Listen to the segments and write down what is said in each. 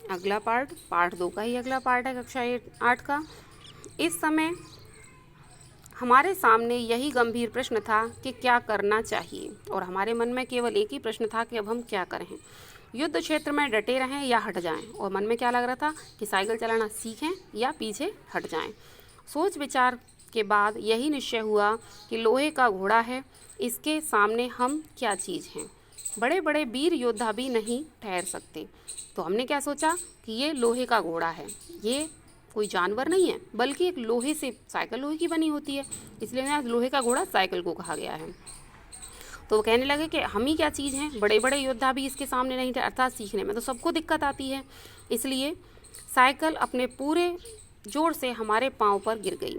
अगला पार्ट 2 का ही अगला पार्ट है कक्षा 8 का। इस समय हमारे सामने यही गंभीर प्रश्न था कि क्या करना चाहिए, और हमारे मन में केवल एक ही प्रश्न था कि अब हम क्या करें, युद्ध क्षेत्र में डटे रहें या हट जाएं। और मन में क्या लग रहा था कि साइकिल चलाना सीखें या पीछे हट जाएं। सोच विचार के बाद यही निश्चय हुआ कि लोहे का घोड़ा है, इसके सामने हम क्या चीज़ हैं, बड़े बड़े वीर योद्धा भी नहीं ठहर सकते। तो हमने क्या सोचा कि ये लोहे का घोड़ा है, ये कोई जानवर नहीं है बल्कि एक लोहे से, साइकिल लोहे की बनी होती है, इसलिए ना लोहे का घोड़ा साइकिल को कहा गया है। तो वो कहने लगे कि हम ही क्या चीज़ हैं, बड़े बड़े योद्धा भी इसके सामने नहीं थे, अर्थात सीखने में तो सबको दिक्कत आती है। इसलिए साइकिल अपने पूरे जोर से हमारे पाँव पर गिर गई,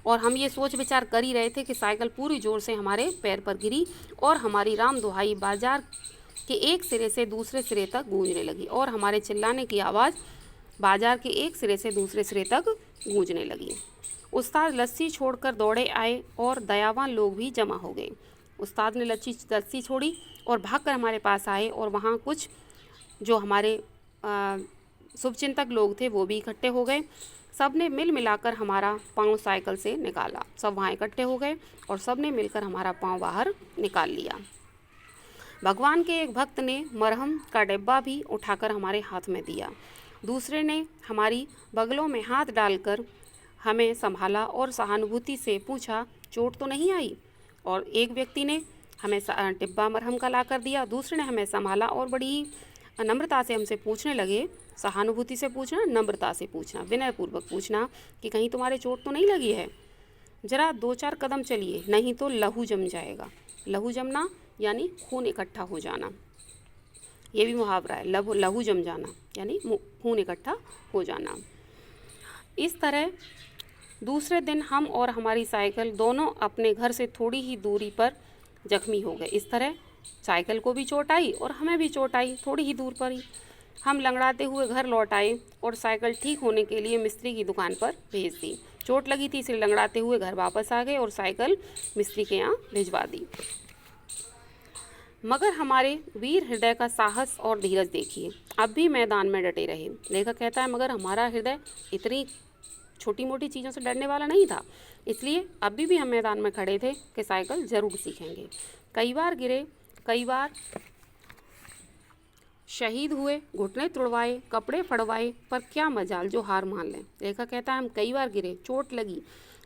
और हम ये सोच विचार कर ही रहे थे कि साइकिल पूरी जोर से हमारे पैर पर गिरी और हमारी राम दुहाई बाजार के एक सिरे से दूसरे सिरे तक गूंजने लगी, और हमारे चिल्लाने की आवाज़ बाजार के एक सिरे से दूसरे सिरे तक गूंजने लगी। उस्ताद लस्सी छोड़कर दौड़े आए और दयावान लोग भी जमा हो गए। उस्ताद ने लस्सी छोड़ी और भागकर हमारे पास आए, और वहाँ कुछ जो हमारे शुभचिंतक लोग थे वो भी इकट्ठे हो गए। सब ने मिल मिलाकर हमारा पाँव साइकिल से निकाला। सब वहाँ इकट्ठे हो गए और सब ने मिलकर हमारा पाँव बाहर निकाल लिया। भगवान के एक भक्त ने मरहम का डिब्बा भी उठाकर हमारे हाथ में दिया। दूसरे ने हमारी बगलों में हाथ डालकर हमें संभाला और सहानुभूति से पूछा, चोट तो नहीं आई? और एक व्यक्ति ने हमें डिब्बा मरहम का ला कर दिया। दूसरे ने हमें संभाला और बड़ी नम्रता से हमसे पूछने लगे, सहानुभूति से पूछना, नम्रता से पूछना, विनयपूर्वक पूछना कि कहीं तुम्हारे चोट तो नहीं लगी है, ज़रा 2-4 कदम चलिए, नहीं तो लहू जम जाएगा। लहू जमना यानी खून इकट्ठा हो जाना, ये भी मुहावरा है, लहू जम जाना यानी खून इकट्ठा हो जाना। इस तरह दूसरे दिन हम और हमारी साइकिल दोनों अपने घर से थोड़ी ही दूरी पर जख्मी हो गए। इस तरह साइकिल को भी चोट आई और हमें भी चोट आई, थोड़ी ही दूर पर ही। हम लंगड़ाते हुए घर लौट आए और साइकिल ठीक होने के लिए मिस्त्री की दुकान पर भेज दी। चोट लगी थी इसलिए लंगड़ाते हुए घर वापस आ गए और साइकिल मिस्त्री के यहाँ भिजवा दी। मगर हमारे वीर हृदय का साहस और धीरज देखिए, अब भी मैदान में डटे रहे। लेखक कहता है मगर हमारा हृदय इतनी छोटी मोटी चीज़ों से डरने वाला नहीं था, इसलिए अभी भी हम मैदान में खड़े थे कि साइकिल ज़रूर सीखेंगे। कई बार गिरे, कई बार शहीद हुए, घुटने तुड़वाए, कपड़े फड़वाए, पर क्या मजाल जो हार मान लें। लेखक कहता है हम कई बार गिरे, चोट लगी,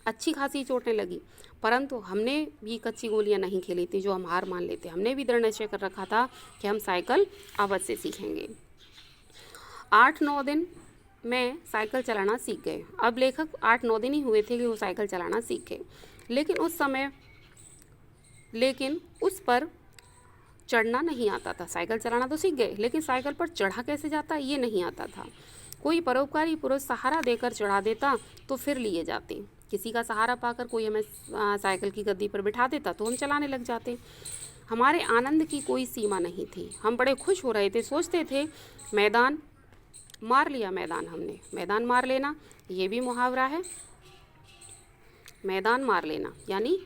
अच्छी खासी चोटें लगी, परंतु हमने भी कच्ची गोलियां नहीं खेली थी जो हम हार मान लेते। हमने भी दृढ़ निश्चय कर रखा था कि हम साइकिल अवश्य सीखेंगे। 8-9 दिन में साइकिल चलाना सीख गए। अब लेखक 8-9 दिन ही हुए थे कि वो साइकिल चलाना सीख गए, लेकिन उस पर चढ़ना नहीं आता था। साइकिल चलाना तो सीख गए, लेकिन साइकिल पर चढ़ा कैसे जाता ये नहीं आता था। कोई परोपकारी पुरुष सहारा देकर चढ़ा देता तो फिर लिए जाते। किसी का सहारा पाकर कोई हमें साइकिल की गद्दी पर बिठा देता तो हम चलाने लग जाते। हमारे आनंद की कोई सीमा नहीं थी। हम बड़े खुश हो रहे थे, सोचते थे मैदान मार लिया। हमने मैदान मार लेना, ये भी मुहावरा है। मैदान मार लेना यानी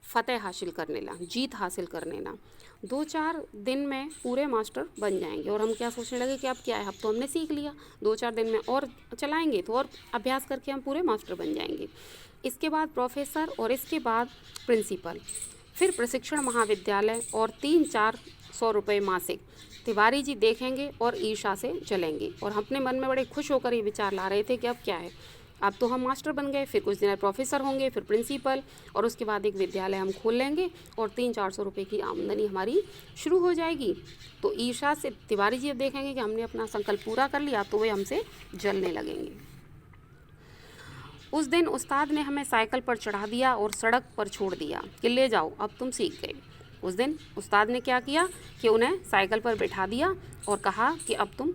फतेह हासिल कर लेना, जीत हासिल कर लेना। 2-4 दिन में पूरे मास्टर बन जाएंगे। और हम क्या सोचने लगे कि अब क्या है, अब तो हमने सीख लिया, 2-4 दिन में और चलाएंगे तो और अभ्यास करके हम पूरे मास्टर बन जाएंगे। इसके बाद प्रोफेसर और इसके बाद प्रिंसिपल, फिर प्रशिक्षण महाविद्यालय और 300-400 रुपये मासिक। तिवारी जी देखेंगे और ईर्षा से जलेंगे। और हम अपने मन में बड़े खुश होकर ये विचार ला रहे थे कि अब क्या है, अब तो हम मास्टर बन गए, फिर कुछ दिन प्रोफेसर होंगे, फिर प्रिंसिपल, और उसके बाद एक विद्यालय हम खोल लेंगे और 300-400 रुपये की आमदनी हमारी शुरू हो जाएगी। तो ईर्षा से तिवारी जी अब देखेंगे कि हमने अपना संकल्प पूरा कर लिया तो वे हमसे जलने लगेंगे। उस दिन उस्ताद ने हमें साइकिल पर चढ़ा दिया और सड़क पर छोड़ दिया कि ले जाओ अब तुम सीख गए। उस दिन उस्ताद ने क्या किया कि उन्हें साइकिल पर बैठा दिया और कहा कि अब तुम